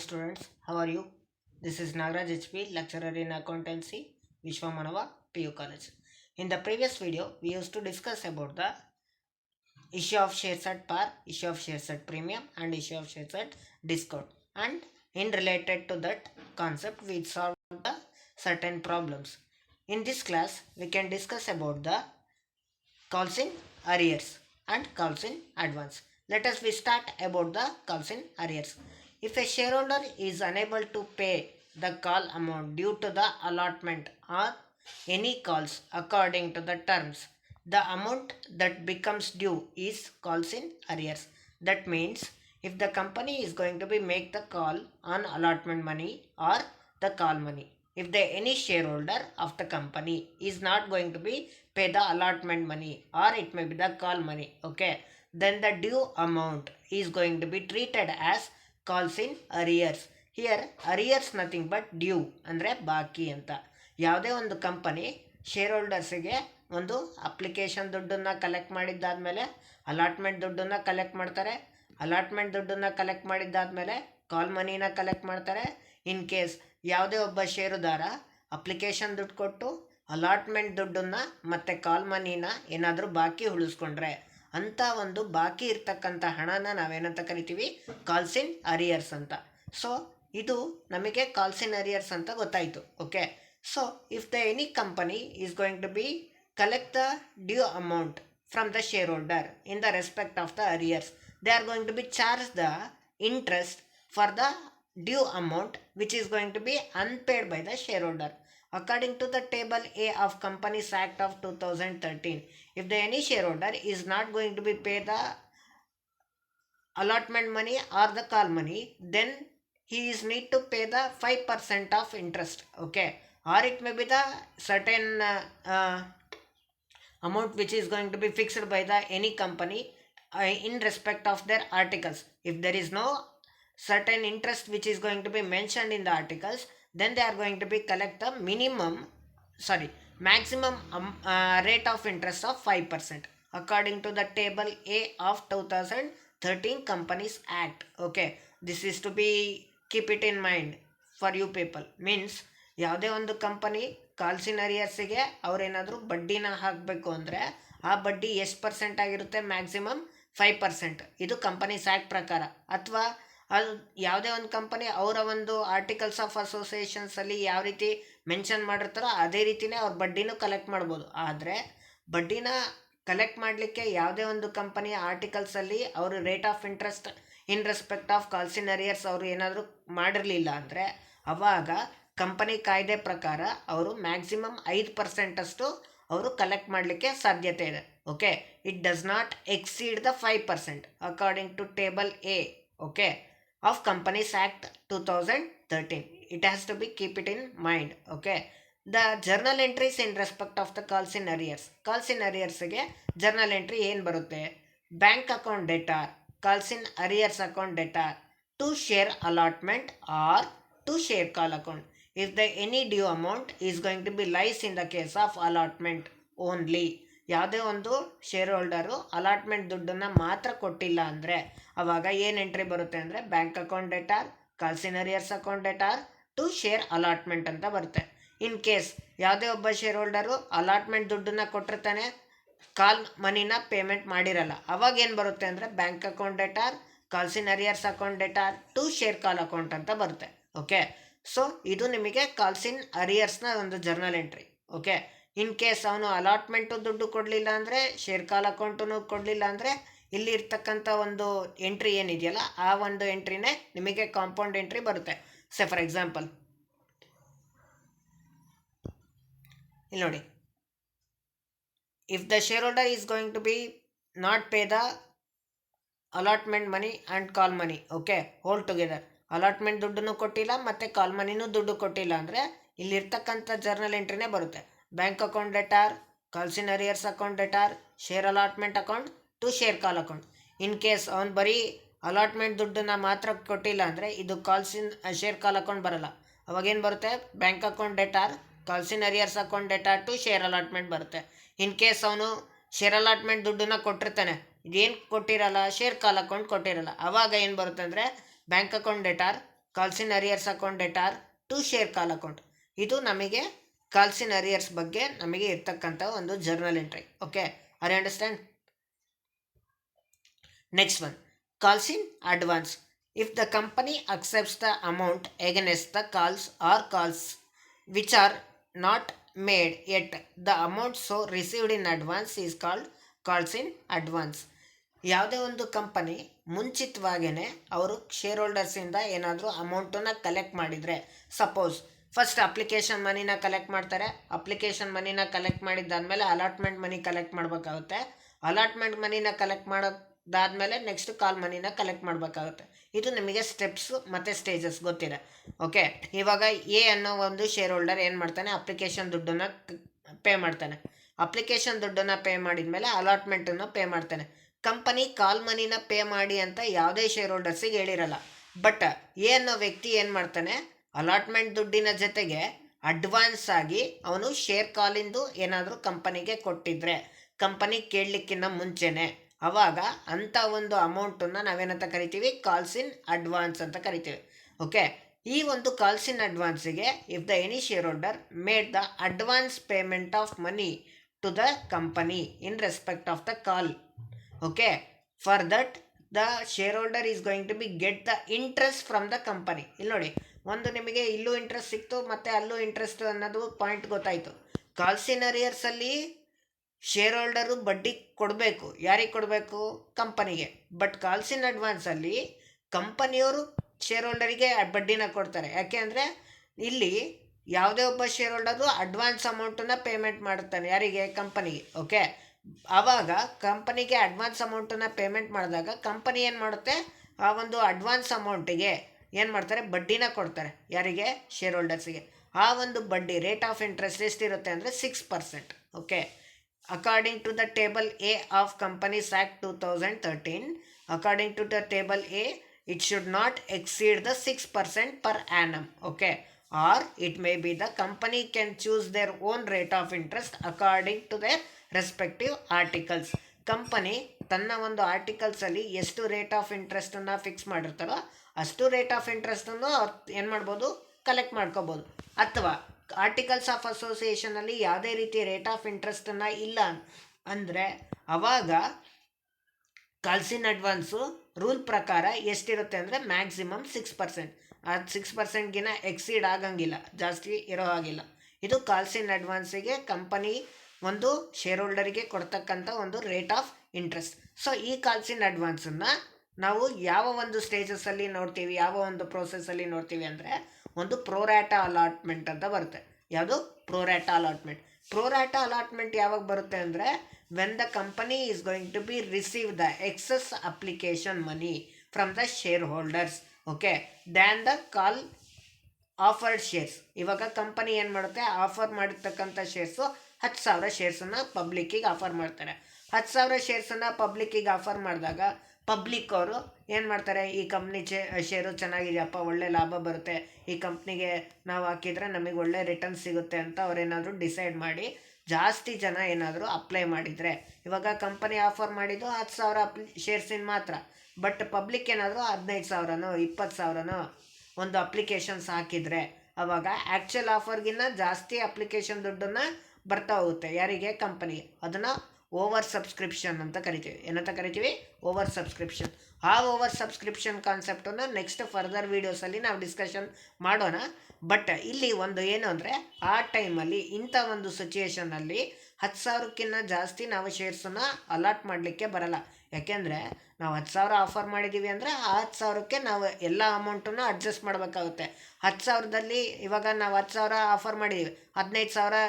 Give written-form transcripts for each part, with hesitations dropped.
students, how are you? This is Nagaraj HP, lecturer in accountancy, Vishwamanava, PU College. In the previous video, we used to discuss about the issue of shares at par, issue of shares at premium, and issue of shares at discount. And in related to that concept, we solved the certain problems. In this class, we can discuss about the calls in arrears and calls in advance. Let us we start about the calls in arrears. If a shareholder is unable to pay the call amount due to the allotment or any calls according to the terms, the amount that becomes due is calls in arrears. That means if the company is going to be make the call on allotment money or the call money, if the any shareholder of the company is not going to be pay the allotment money or it may be the call money, okay, then the due amount is going to be treated as calls in arrears. Here arrears nothing but due ಅಂದರೆ ಬಾಕಿ ಅಂತ. ಯಾವುದೇ ಒಂದು company share ಹೋಲ್ಡರ್ಸಿಗೆ ಒಂದು application ದುಡ್ಡನ್ನು collect ಮಾಡಿದ್ದಾದಮೇಲೆ allotment ದುಡ್ಡನ್ನು collect ಮಾಡ್ತಾರೆ. ಅಲಾಟ್ಮೆಂಟ್ ದುಡ್ಡನ್ನು ಕಲೆಕ್ಟ್ ಮಾಡಿದ್ದಾದಮೇಲೆ ಕಾಲ್ ಮನಿನ ಕಲೆಕ್ಟ್ ಮಾಡ್ತಾರೆ. ಇನ್ ಕೇಸ್ ಯಾವುದೇ ಒಬ್ಬ ಷೇರುದಾರ ಅಪ್ಲಿಕೇಶನ್ ದುಡ್ಡು ಕೊಟ್ಟು ಅಲಾಟ್ಮೆಂಟ್ ದುಡ್ಡನ್ನು ಮತ್ತು ಕಾಲ್ ಮನಿನ ಏನಾದರೂ ಬಾಕಿ ಉಳಿಸ್ಕೊಂಡ್ರೆ ಅಂಥ ಒಂದು ಬಾಕಿ ಇರ್ತಕ್ಕಂಥ ಹಣನ ನಾವೇನಂತ ಕರಿತೀವಿ, ಕಾಲ್ಸ್ ಇನ್ ಅರಿಯರ್ಸ್ ಅಂತ. ಸೊ ಇದು ನಮಗೆ ಕಾಲ್ಸ್ ಇನ್ ಅರಿಯರ್ಸ್ ಅಂತ ಗೊತ್ತಾಯಿತು. Okay, so if the any company is going to be collect the due amount from the shareholder in the respect of the arrears, they are going to be charged the interest for the due amount which is going to be unpaid by the shareholder. According to the table A of Companies Act of 2013, if the any shareholder is not going to be pay the allotment money or the call money, then he is need to pay the 5% of interest. Okay, or it may be the certain amount which is going to be fixed by the any company in respect of their articles. If there is no certain interest which is going to be mentioned in the articles, then they are going to be collect the maximum rate of interest of 5% according to the table A of 2013 Companies Act. Okay, this is to be keep it in mind for you people. Means ಯಾವುದೇ ಒಂದು company ಕಾಲ್ಸಿನ ಅರಿಯರ್ಸಿಗೆ ಅವ್ರೇನಾದರೂ ಬಡ್ಡಿನ ಹಾಕಬೇಕು ಅಂದರೆ ಆ ಬಡ್ಡಿ ಎಷ್ಟು percent ಆಗಿರುತ್ತೆ, maximum 5%. ಇದು ಕಂಪನೀಸ್ ಆ್ಯಕ್ಟ್ ಪ್ರಕಾರ. ಅಥವಾ ಅದು ಯಾವುದೇ ಒಂದು ಕಂಪನಿ ಅವರ ಒಂದು ಆರ್ಟಿಕಲ್ಸ್ ಆಫ್ ಅಸೋಸಿಯೇಷನ್ಸಲ್ಲಿ ಯಾವ ರೀತಿ ಮೆನ್ಷನ್ ಮಾಡಿರ್ತಾರೋ ಅದೇ ರೀತಿಯೇ ಅವ್ರ ಬಡ್ಡಿನೂ ಕಲೆಕ್ಟ್ ಮಾಡ್ಬೋದು. ಆದರೆ ಬಡ್ಡಿನ ಕಲೆಕ್ಟ್ ಮಾಡಲಿಕ್ಕೆ ಯಾವುದೇ ಒಂದು ಕಂಪನಿಯ ಆರ್ಟಿಕಲ್ಸಲ್ಲಿ ಅವರು rate of interest in respect of calls in arrears ಅವರು ಏನಾದರೂ ಮಾಡಿರಲಿಲ್ಲ ಅಂದರೆ ಅವಾಗ ಕಂಪನಿ ಕಾಯ್ದೆ ಪ್ರಕಾರ ಅವರು ಮ್ಯಾಕ್ಸಿಮಮ್ 5% ಅಷ್ಟು ಅವರು ಕಲೆಕ್ಟ್ ಮಾಡಲಿಕ್ಕೆ ಸಾಧ್ಯತೆ ಇದೆ. Okay, it does not exceed the 5% according to table A, okay, of companies act 2013. It has to be keep it in mind. Okay, the journal entries in respect of the calls in arrears. Calls in ಅರಿಯರ್ಸ್ಗೆ journal entry ಏನು ಬರುತ್ತೆ? Bank account debtor, calls in arrears account debtor, to share allotment or to share call account if the any due amount is going to be lies in the case of allotment only. ಯಾವುದೇ ಒಂದು share holder allotment ದುಡ್ಡನ್ನು ಮಾತ್ರ ಕೊಟ್ಟಿಲ್ಲ ಅಂದರೆ ಅವಾಗ ಏನು entry ಬರುತ್ತೆ ಅಂದರೆ bank account debtor, calls in arrears account debtor, to share allotment ಅಂತ ಬರುತ್ತೆ. ಇನ್ ಕೇಸ್ ಯಾವುದೇ ಒಬ್ಬ ಶೇರ್ ಹೋಲ್ಡರು ಅಲಾಟ್ಮೆಂಟ್ ದುಡ್ಡನ್ನು ಕೊಟ್ಟಿರ್ತಾನೆ, ಕಾಲ್ ಮನಿನ ಪೇಮೆಂಟ್ ಮಾಡಿರಲ್ಲ, ಅವಾಗ ಏನು ಬರುತ್ತೆ ಅಂದರೆ bank account debtor, calls in arrears account debtor, to share call account ಅಂತ ಬರುತ್ತೆ. ಓಕೆ, ಸೊ ಇದು ನಿಮಗೆ ಕಾಲ್ಸ್ ಇನ್ ಅರಿಯರ್ಸ್ನ ಒಂದು ಜರ್ನಲ್ ಎಂಟ್ರಿ. ಓಕೆ, ಇನ್ ಕೇಸ್ ಅವನು ಅಲಾಟ್ಮೆಂಟು ದುಡ್ಡು ಕೊಡಲಿಲ್ಲ ಅಂದರೆ, ಶೇರ್ ಕಾಲ್ ಅಕೌಂಟು ಕೊಡಲಿಲ್ಲ ಅಂದರೆ ಇಲ್ಲಿ ಇರ್ತಕ್ಕಂಥ ಒಂದು ಎಂಟ್ರಿ ಏನಿದೆಯಲ್ಲ ಆ ಒಂದು ಎಂಟ್ರಿನೇ ನಿಮಗೆ ಕಾಂಪೌಂಡ್ ಎಂಟ್ರಿ ಬರುತ್ತೆ. ಸೆ ಫಾರ್ ಎಕ್ಸಾಂಪಲ್ ಇಲ್ಲಿ ನೋಡಿ, if the shareholder is going to be not pay the allotment money and call money, okay, whole together allotment ದುಡ್ಡನ್ನು ಕೊಟ್ಟಿಲ್ಲ ಮತ್ತು ಕಾಲ್ ಮನಿನೂ ದುಡ್ಡು ಕೊಟ್ಟಿಲ್ಲ ಅಂದರೆ ಇಲ್ಲಿರ್ತಕ್ಕಂಥ ಜರ್ನಲ್ ಎಂಟ್ರಿನೇ ಬರುತ್ತೆ. Bank account debtor, calls in arrears account debtor, share allotment account, to share call account. In case ಅವ್ನು ಬರೀ ಅಲಾಟ್ಮೆಂಟ್ ದುಡ್ಡನ್ನು ಮಾತ್ರ ಕೊಟ್ಟಿಲ್ಲ ಅಂದರೆ ಇದು calls in share call account ಬರಲ್ಲ. ಅವಾಗೇನು ಬರುತ್ತೆ? Bank account debtor, calls in arrears account debtor, to share allotment ಬರುತ್ತೆ. ಇನ್ ಕೇಸ್ ಅವನು ಶೇರ್ ಅಲಾಟ್ಮೆಂಟ್ ದುಡ್ಡನ್ನು ಕೊಟ್ಟಿರ್ತಾನೆ, ಇದೇನು ಕೊಟ್ಟಿರಲ್ಲ, ಶೇರ್ ಕಾಲ್ ಅಕೌಂಟ್ ಕೊಟ್ಟಿರಲ್ಲ, ಅವಾಗ ಏನು ಬರುತ್ತೆ ಅಂದರೆ bank account debtor, calls in arrears account debtor to share call account. ಇದು ನಮಗೆ ಕಾಲ್ಸ್ ಇನ್ ಅರಿಯರ್ಸ್ ಬಗ್ಗೆ ನಮಗೆ ಇರ್ತಕ್ಕಂಥ ಒಂದು journal entry. Okay, are you understand? Next one, calls in advance. If the company accepts the amount against the calls or calls which are not made yet, the amount so received in advance is called calls in advance. ಯಾವುದೇ ಒಂದು company ಮುಂಚಿತವಾಗೇ ಅವರು share ಹೋಲ್ಡರ್ಸಿಂದ ಏನಾದರೂ ಅಮೌಂಟನ್ನು collect ಮಾಡಿದರೆ, suppose first application ಮನಿನ collect ಮಾಡ್ತಾರೆ. Application ಮನಿನ collect ಮಾಡಿದ್ದಾದಮೇಲೆ ಅಲಾಟ್ಮೆಂಟ್ ಮನಿ ಕಲೆಕ್ಟ್ ಮಾಡಬೇಕಾಗುತ್ತೆ. ಅಲಾಟ್ಮೆಂಟ್ ಮನಿನ ಕಲೆಕ್ಟ್ ಮಾಡೋದಾದಮೇಲೆ ನೆಕ್ಸ್ಟ್ ಕಾಲ್ ಮನಿನ ಕಲೆಕ್ಟ್ ಮಾಡಬೇಕಾಗುತ್ತೆ. ಇದು ನಿಮಗೆ ಸ್ಟೆಪ್ಸ್ ಮತ್ತು ಸ್ಟೇಜಸ್ ಗೊತ್ತಿದೆ. ಓಕೆ, ಇವಾಗ ಎ ಅನ್ನೋ ಒಂದು ಶೇರ್ ಹೋಲ್ಡರ್ ಏನು ಮಾಡ್ತಾನೆ, ಅಪ್ಲಿಕೇಶನ್ ದುಡ್ಡನ್ನು ಪೇ ಮಾಡ್ತಾನೆ. ಅಪ್ಲಿಕೇಶನ್ ದುಡ್ಡನ್ನು ಪೇ ಮಾಡಿದ ಮೇಲೆ ಅಲಾಟ್ಮೆಂಟನ್ನು ಪೇ ಮಾಡ್ತಾನೆ. ಕಂಪನಿ ಕಾಲ್ ಮನಿನ ಪೇ ಮಾಡಿ ಅಂತ ಯಾವುದೇ ಶೇರ್ ಹೋಲ್ಡರ್ಸಿಗೆ ಹೇಳಿರಲ್ಲ. ಬಟ್ ಎ ಅನ್ನೋ ವ್ಯಕ್ತಿ ಏನು ಮಾಡ್ತಾನೆ, ಅಲಾಟ್ಮೆಂಟ್ ದುಡ್ಡಿನ ಜೊತೆಗೆ ಅಡ್ವಾನ್ಸ್ ಆಗಿ ಅವನು ಶೇರ್ ಕಾಲಿಂದು ಏನಾದರೂ ಕಂಪನಿಗೆ ಕೊಟ್ಟಿದ್ರೆ, ಕಂಪನಿ ಕೇಳಲಿಕ್ಕಿಂತ ಮುಂಚೆನೆ, ಆವಾಗ ಅಂಥ ಒಂದು ಅಮೌಂಟನ್ನು ನಾವೇನಂತ ಕರಿತೀವಿ, ಕಾಲ್ಸ್ ಇನ್ ಅಡ್ವಾನ್ಸ್ ಅಂತ ಕರಿತೀವಿ. ಓಕೆ, ಈ ಒಂದು ಕಾಲ್ಸ್ ಇನ್ ಅಡ್ವಾನ್ಸಿಗೆ if the any shareholder made the advance payment of money to the company in respect of the call. Okay, for that the shareholder is going to be get the interest from the company. ಇಲ್ಲಿ ನೋಡಿ, ಒಂದು ನಿಮಗೆ ಇಲ್ಲೂ interest ಸಿಕ್ತು ಮತ್ತು ಅಲ್ಲೂ interest ಅನ್ನೋದು point ಗೊತ್ತಾಯಿತು. ಕಾಲ್ಸ್ ಇನ್ ಅರಿಯರ್ಸಲ್ಲಿ ಶೇರ್ ಹೋಲ್ಡರು ಬಡ್ಡಿ ಕೊಡಬೇಕು. ಯಾರಿಗೆ ಕೊಡಬೇಕು? ಕಂಪನಿಗೆ. ಬಟ್ ಕಾಲ್ಸ್ ಇನ್ ಅಡ್ವಾನ್ಸಲ್ಲಿ ಕಂಪನಿಯವರು ಶೇರ್ ಹೋಲ್ಡರಿಗೆ ಬಡ್ಡಿನ ಕೊಡ್ತಾರೆ. ಯಾಕೆ ಅಂದರೆ ಇಲ್ಲಿ ಯಾವುದೇ ಒಬ್ಬ ಶೇರ್ ಹೋಲ್ಡರು ಅಡ್ವಾನ್ಸ್ ಅಮೌಂಟನ್ನು ಪೇಮೆಂಟ್ ಮಾಡುತ್ತಾನೆ. ಯಾರಿಗೆ? ಕಂಪನಿಗೆ. ಓಕೆ, ಆವಾಗ ಕಂಪನಿಗೆ ಅಡ್ವಾನ್ಸ್ ಅಮೌಂಟನ್ನು ಪೇಮೆಂಟ್ ಮಾಡಿದಾಗ ಕಂಪನಿ ಏನು ಮಾಡುತ್ತೆ, ಆ ಒಂದು ಅಡ್ವಾನ್ಸ್ ಅಮೌಂಟಿಗೆ ಏನು ಮಾಡ್ತಾರೆ, ಬಡ್ಡಿನ ಕೊಡ್ತಾರೆ. ಯಾರಿಗೆ? ಶೇರ್ ಹೋಲ್ಡರ್ಸಿಗೆ. ಆ ಒಂದು ಬಡ್ಡಿ ರೇಟ್ ಆಫ್ ಇಂಟ್ರೆಸ್ಟ್ ಎಷ್ಟಿರುತ್ತೆ ಅಂದರೆ 6%. Okay, according to the table A of companies act 2013, according to the table A, it should not exceed the 6% per annum. Okay, or it may be the company can choose their own rate of interest according to their respective articles. Company ತನ್ನ ಒಂದು ಆರ್ಟಿಕಲ್ಸಲ್ಲಿ ಎಷ್ಟು rate of ಇಂಟ್ರೆಸ್ಟನ್ನು fix ಮಾಡಿರ್ತಾರೋ ಅಷ್ಟು rate of ಇಂಟ್ರೆಸ್ಟನ್ನು ಏನು ಮಾಡ್ಬೋದು, collect ಮಾಡ್ಕೋಬೋದು. ಅಥವಾ articles of ಅಸೋಸಿಯೇಷನಲ್ಲಿ ಯಾವುದೇ ರೀತಿ ರೇಟ್ ಆಫ್ ಇಂಟ್ರೆಸ್ಟನ್ನು ಇಲ್ಲ ಅಂದರೆ ಅವಾಗ ಕಾಲ್ಸ್ ಇನ್ ಅಡ್ವಾನ್ಸು ರೂಲ್ ಪ್ರಕಾರ ಎಷ್ಟಿರುತ್ತೆ ಅಂದರೆ ಮ್ಯಾಕ್ಸಿಮಮ್ 6%. ಅದು 6%ಗಿನ ಎಕ್ಸೀಡ್ ಆಗಂಗಿಲ್ಲ, ಜಾಸ್ತಿ ಇರೋ ಹಾಗಿಲ್ಲ. ಇದು ಕಾಲ್ಸ್ ಇನ್ ಅಡ್ವಾನ್ಸಿಗೆ ಕಂಪನಿ ಒಂದು ಶೇರ್ ಹೋಲ್ಡರಿಗೆ ಕೊಡ್ತಕ್ಕಂಥ ಒಂದು ರೇಟ್ ಆಫ್ ಇಂಟ್ರೆಸ್ಟ್. ಸೊ ಈ ಕಾಲ್ಸ್ ಇನ್ ಅಡ್ವಾನ್ಸನ್ನು ನಾವು ಯಾವ ಒಂದು ಸ್ಟೇಜಸಲ್ಲಿ ನೋಡ್ತೀವಿ, ಯಾವ ಒಂದು ಪ್ರೋಸೆಸ್ಸಲ್ಲಿ ನೋಡ್ತೀವಿ ಅಂದರೆ ಒಂದು ಪ್ರೋರ್ಯಾಟಾ ಅಲಾಟ್ಮೆಂಟ್ ಅಂತ ಬರುತ್ತೆ. ಯಾವುದು? ಪ್ರೋರ್ಯಾಟಾ ಅಲಾಟ್ಮೆಂಟ್. ಪ್ರೋರ್ಯಾಟಾ ಅಲಾಟ್ಮೆಂಟ್ ಯಾವಾಗ ಬರುತ್ತೆ ಅಂದರೆ when the company is going to be receive the excess application money from the shareholders, okay, than the call offered shares. ಇವಾಗ ಕಂಪನಿ ಏನು ಮಾಡುತ್ತೆ, ಆಫರ್ ಮಾಡಿರ್ತಕ್ಕಂಥ ಶೇರ್ಸು 10,000 ಶೇರ್ಸನ್ನು ಪಬ್ಲಿಕ್ಕಿಗೆ ಆಫರ್ ಮಾಡ್ತಾರೆ. 10,000 ಶೇರ್ಸನ್ನು ಪಬ್ಲಿಕ್ಕಿಗೆ ಆಫರ್ ಮಾಡಿದಾಗ ಪಬ್ಲಿಕ್ ಅವರು ಏನು ಮಾಡ್ತಾರೆ, ಈ ಕಂಪ್ನಿ ಶೇರು ಚೆನ್ನಾಗಿದೆಯಪ್ಪ, ಒಳ್ಳೆ ಲಾಭ ಬರುತ್ತೆ, ಈ ಕಂಪ್ನಿಗೆ ನಾವು ಹಾಕಿದರೆ ನಮಗೆ ಒಳ್ಳೆ ರಿಟರ್ನ್ ಸಿಗುತ್ತೆ ಅಂತ ಅವರೇನಾದರೂ ಡಿಸೈಡ್ ಮಾಡಿ ಜಾಸ್ತಿ ಜನ ಏನಾದರೂ ಅಪ್ಲೈ ಮಾಡಿದರೆ, ಇವಾಗ ಕಂಪನಿ ಆಫರ್ ಮಾಡಿದ್ದು 10,000 ಶೇರ್ಸಿನ ಮಾತ್ರ, ಬಟ್ ಪಬ್ಲಿಕ್ ಏನಾದರೂ 15,000ನೋ 20,000ನೋ ಒಂದು ಅಪ್ಲಿಕೇಶನ್ಸ್ ಹಾಕಿದರೆ ಆವಾಗ ಆ್ಯಕ್ಚುಯಲ್ ಆಫರ್ಗಿನ್ನ ಜಾಸ್ತಿ ಅಪ್ಲಿಕೇಶನ್ ದುಡ್ಡನ್ನು ಬರ್ತಾ ಹೋಗುತ್ತೆ. ಯಾರಿಗೆ? ಕಂಪನಿಗೆ. ಅದನ್ನು ಓವರ್ ಸಬ್ಸ್ಕ್ರಿಪ್ಷನ್ ಅಂತ ಕರಿತೀವಿ. ಏನಂತ ಕರಿತೀವಿ? Over subscription. ಆ ಓವರ್ ಸಬ್ಸ್ಕ್ರಿಪ್ಷನ್ ಕಾನ್ಸೆಪ್ಟನ್ನು ನೆಕ್ಸ್ಟ್ ಫರ್ದರ್ ವೀಡಿಯೋಸಲ್ಲಿ ನಾವು ಡಿಸ್ಕಷನ್ ಮಾಡೋಣ. ಬಟ್ ಇಲ್ಲಿ ಒಂದು ಏನು ಅಂದರೆ, ಆ ಟೈಮಲ್ಲಿ ಇಂಥ ಒಂದು ಸಿಚುಯೇಷನಲ್ಲಿ 10,000ಕ್ಕಿಂತ ಜಾಸ್ತಿ ನಾವು ಶೇರ್ಸನ್ನು ಅಲಾಟ್ ಮಾಡಲಿಕ್ಕೆ ಬರಲ್ಲ. ಯಾಕೆಂದರೆ ನಾವು 10,000 ಆಫರ್ ಮಾಡಿದ್ದೀವಿ ಅಂದರೆ ಆ 10,000ಕ್ಕೆ ನಾವು ಎಲ್ಲ ಅಮೌಂಟನ್ನು ಅಡ್ಜಸ್ಟ್ ಮಾಡಬೇಕಾಗುತ್ತೆ. 10,000ದಲ್ಲಿ ಇವಾಗ ನಾವು 10,000 ಆಫರ್ ಮಾಡಿದ್ದೀವಿ, 15,000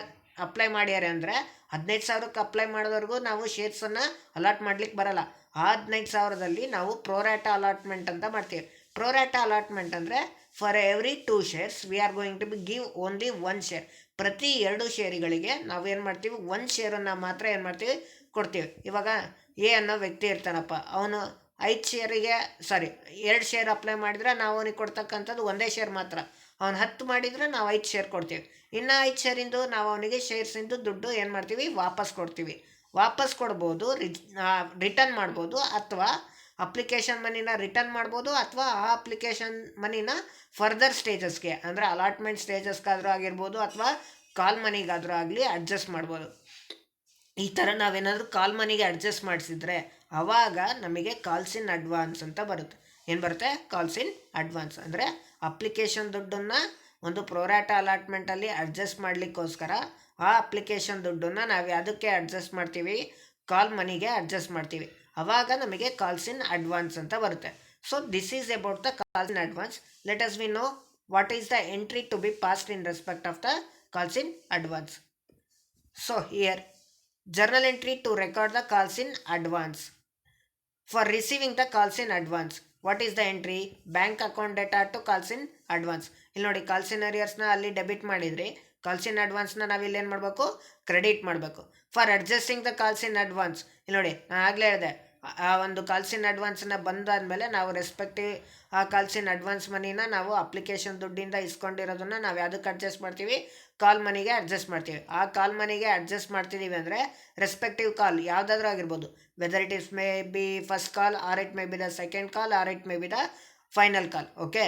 ಅಪ್ಲೈ ಮಾಡ್ಯಾರೆ ಅಂದರೆ 15,000ಕ್ಕೆ ಅಪ್ಲೈ ಮಾಡೋದವರೆಗೂ ನಾವು ಶೇರ್ಸನ್ನು ಅಲಾಟ್ ಮಾಡ್ಲಿಕ್ಕೆ ಬರಲ್ಲ. ಆ 15,000ದಲ್ಲಿ ನಾವು ಪ್ರೋರ್ಯಾಟಾ ಅಲಾಟ್ಮೆಂಟ್ ಅಂತ ಮಾಡ್ತೀವಿ. ಪ್ರೋರ್ಯಾಟಾ ಅಲಾಟ್ಮೆಂಟ್ ಅಂದರೆ for every 2 shares we are going to be give only 1 share. ಪ್ರತಿ 2 ಶೇರುಗಳಿಗೆ ನಾವು ಏನು ಮಾಡ್ತೀವಿ, 1 ಶೇರನ್ನು ಮಾತ್ರ ಏನು ಮಾಡ್ತೀವಿ, ಕೊಡ್ತೀವಿ. ಇವಾಗ ಎ ಅನ್ನೋ ವ್ಯಕ್ತಿ ಇರ್ತಾನಪ್ಪ, ಅವನು 2 ಶೇರ್ ಅಪ್ಲೈ ಮಾಡಿದರೆ ನಾವು ಅವನಿಗೆ ಕೊಡ್ತಕ್ಕಂಥದ್ದು 1 ಶೇರ್ ಮಾತ್ರ. ಅವ್ನು 10 ಮಾಡಿದರೆ ನಾವು 5 ಶೇರ್ ಕೊಡ್ತೀವಿ. ಇನ್ನು 5 ಶೇರಿಂದು ನಾವು ಅವನಿಗೆ ಶೇರ್ಸಿಂದು ದುಡ್ಡು ಏನು ಮಾಡ್ತೀವಿ, ವಾಪಸ್ ಕೊಡ್ತೀವಿ. ವಾಪಸ್ ಕೊಡ್ಬೋದು, ರಿಟರ್ನ್ ಮಾಡ್ಬೋದು, ಅಥವಾ ಅಪ್ಲಿಕೇಶನ್ ಮನಿನ ರಿಟರ್ನ್ ಮಾಡ್ಬೋದು ಅಥವಾ ಆ ಅಪ್ಲಿಕೇಶನ್ ಮನಿನ ಫರ್ದರ್ ಸ್ಟೇಜಸ್ಗೆ ಅಂದರೆ ಅಲಾಟ್ಮೆಂಟ್ ಸ್ಟೇಜಸ್ಗಾದರೂ ಆಗಿರ್ಬೋದು ಅಥವಾ ಕಾಲ್ ಮನಿಗಾದರೂ ಆಗಲಿ ಅಡ್ಜಸ್ಟ್ ಮಾಡ್ಬೋದು. ಈ ಥರ ನಾವೇನಾದರೂ ಕಾಲ್ ಮನಿಗೆ ಅಡ್ಜಸ್ಟ್ ಮಾಡಿಸಿದ್ರೆ ಆವಾಗ ನಮಗೆ ಕಾಲ್ಸ್ ಇನ್ ಅಡ್ವಾನ್ಸ್ ಅಂತ ಬರುತ್ತೆ. ಏನು ಬರುತ್ತೆ? ಕಾಲ್ಸ್ ಇನ್ ಅಡ್ವಾನ್ಸ್ ಅಂದರೆ ಅಪ್ಲಿಕೇಶನ್ ದುಡ್ಡನ್ನು ಒಂದು ಪ್ರೋರಾಟ ಅಲಾಟ್ಮೆಂಟಲ್ಲಿ ಅಡ್ಜಸ್ಟ್ ಮಾಡಲಿಕ್ಕೋಸ್ಕರ ಆ ಅಪ್ಲಿಕೇಶನ್ ದುಡ್ಡನ್ನು ನಾವು ಯಾವುದಕ್ಕೆ ಅಡ್ಜಸ್ಟ್ ಮಾಡ್ತೀವಿ? ಕಾಲ್ ಮನಿಗೆ ಅಡ್ಜಸ್ಟ್ ಮಾಡ್ತೀವಿ. ಆವಾಗ ನಮಗೆ ಕಾಲ್ಸ್ ಇನ್ ಅಡ್ವಾನ್ಸ್ ಅಂತ ಬರುತ್ತೆ. So this is about the calls in advance. Let us we know what is the entry to be passed in respect of the calls in advance. So here journal entry to record the calls in advance. For receiving the calls in advance, what is the entry? Bank account data to calls in advance. ಇಲ್ಲಿ ನೋಡಿ calls ಇನ್ ಅರಿಯರ್ಸ್ನ ಅಲ್ಲಿ debit ಮಾಡಿದ್ರಿ, calls ಇನ್ ಅಡ್ವಾನ್ಸ್ನ ನಾವಿಲ್ಲಿ ಏನು ಮಾಡಬೇಕು? Credit ಮಾಡಬೇಕು. For adjusting the calls in advance, ಇಲ್ಲಿ ನೋಡಿ ನಾನು ಆಗಲೇ ಹೇಳಿದೆ, ಆ ಒಂದು ಕಾಲ್ಸ್ ಇನ್ ಅಡ್ವಾನ್ಸನ್ನ ಬಂದಾದಮೇಲೆ ನಾವು ರೆಸ್ಪೆಕ್ಟಿವ್ ಆ ಕಾಲ್ಸ್ ಇನ್ ಅಡ್ವಾನ್ಸ್ ಮನಿನ ನಾವು ಅಪ್ಲಿಕೇಶನ್ ದುಡ್ಡಿಂದ ಇಸ್ಕೊಂಡಿರೋದನ್ನು ನಾವು ಯಾವುದಕ್ಕೆ ಅಡ್ಜಸ್ಟ್ ಮಾಡ್ತೀವಿ? ಕಾಲ್ ಮನಿಗೆ ಅಡ್ಜಸ್ಟ್ ಮಾಡ್ತೀವಿ. ಆ ಕಾಲ್ ಮನಿಗೆ ಅಡ್ಜಸ್ಟ್ ಮಾಡ್ತಿದ್ದೀವಿ ಅಂದರೆ ರೆಸ್ಪೆಕ್ಟಿವ್ ಕಾಲ್ ಯಾವುದಾದ್ರೂ ಆಗಿರ್ಬೋದು, whether it is may be first call or it may be the second call or it may be the final call. Okay,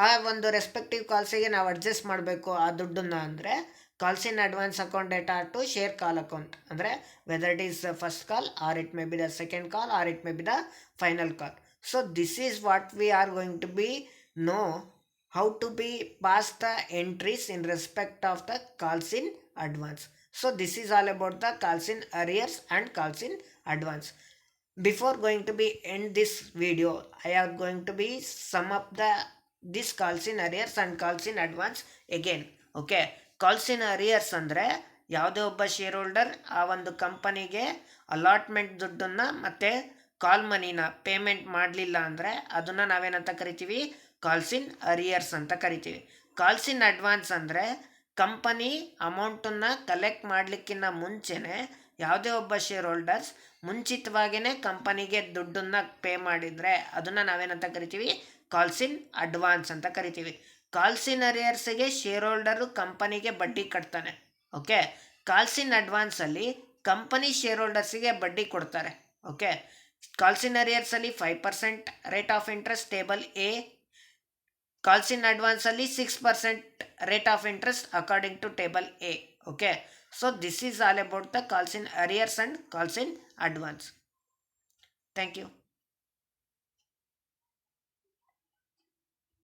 ಆ ಒಂದು ರೆಸ್ಪೆಕ್ಟಿವ್ ಕಾಲ್ಸಿಗೆ ನಾವು ಅಡ್ಜಸ್ಟ್ ಮಾಡಬೇಕು ಆ ದುಡ್ಡನ್ನು ಅಂದರೆ calls in advance account data to share call account ಅಂದರೆ whether it is first call or it may be the second call or it may be the final call. So this is what we are going to be know how to be pass the entries in respect of the calls in advance. So this is all about the calls in arrears and calls in advance. Before going to be end this video, I am going to be sum up the this calls in arrears and calls in advance again. Okay, calls in arrears ಅಂದರೆ ಯಾವುದೇ ಒಬ್ಬ share holder ಆ ಒಂದು ಕಂಪನಿಗೆ allotment ದುಡ್ಡನ್ನು ಮತ್ತು ಕಾಲ್ ಮನಿನ payment ಮಾಡಲಿಲ್ಲ ಅಂದರೆ ಅದನ್ನು ನಾವೇನಂತ ಕರಿತೀವಿ? ಕಾಲ್ಸ್ ಇನ್ ಅರಿಯರ್ಸ್ ಅಂತ ಕರಿತೀವಿ. ಕಾಲ್ಸ್ ಇನ್ ಅಡ್ವಾನ್ಸ್ ಅಂದರೆ ಕಂಪನಿ ಅಮೌಂಟನ್ನು ಕಲೆಕ್ಟ್ ಮಾಡಲಿಕ್ಕಿಂತ ಮುಂಚೆನೇ ಯಾವುದೇ ಒಬ್ಬ ಶೇರ್ ಹೋಲ್ಡರ್ಸ್ ಮುಂಚಿತವಾಗಿಯೇ ಕಂಪನಿಗೆ ದುಡ್ಡನ್ನು ಪೇ ಮಾಡಿದರೆ ಅದನ್ನು ನಾವೇನಂತ ಕರಿತೀವಿ? ಕಾಲ್ಸ್ ಇನ್ ಅಡ್ವಾನ್ಸ್ ಅಂತ ಕರಿತೀವಿ. ಕಾಲ್ಸ್ ಇನ್ ಅರಿಯರ್ಸ್ಗೆ ಶೇರ್ ಹೋಲ್ಡರು ಕಂಪನಿಗೆ ಬಡ್ಡಿ ಕಟ್ತಾನೆ. ಓಕೆ, ಕಾಲ್ಸ್ ಇನ್ ಅಡ್ವಾನ್ಸಲ್ಲಿ ಕಂಪನಿ ಶೇರ್ ಹೋಲ್ಡರ್ಸಿಗೆ ಬಡ್ಡಿ ಕೊಡ್ತಾರೆ. ಓಕೆ, ಕಾಲ್ಸ್ ಇನ್ ಅರಿಯರ್ಸಲ್ಲಿ 5% rate of interest table A, calls ಇನ್ ಅಡ್ವಾನ್ಸಲ್ಲಿ 6% rate of interest according to table A. Okay, so this is all about the calls in arrears and calls in advance. Thank you.